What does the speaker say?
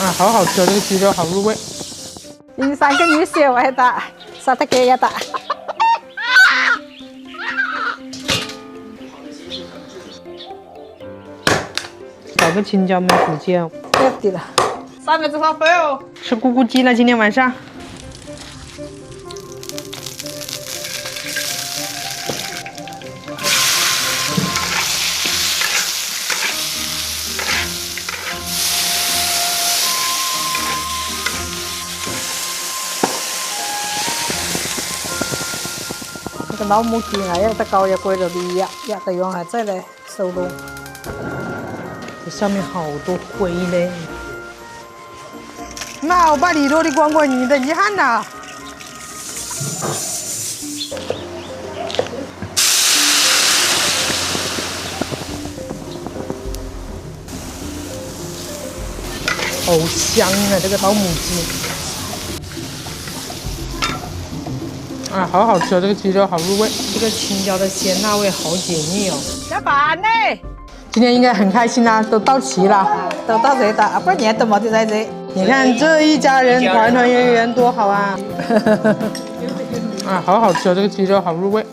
啊，好好吃，这个鸡肉好入味。你3个女婿我还打，啥他给也打。搞个青椒焖骨鸡哦。不要滴了，上面这烧饭哦。吃咕咕鸡了，今天晚上。这个老母鸡啊，要得高也贵了的压得用还在嘞收拢。这上面好多灰嘞。那我把里头的光棍你的遗憾呐。好香啊，这个老母鸡。啊，好好吃，这个鸡肉好入味，这个青椒的鲜辣味好解腻哦。下班嘞，今天应该很开心啦，都到齐了，都到这了，过年都没得在这。你看这一家人团团圆圆多好啊！啊，好好吃，这个鸡肉好入味。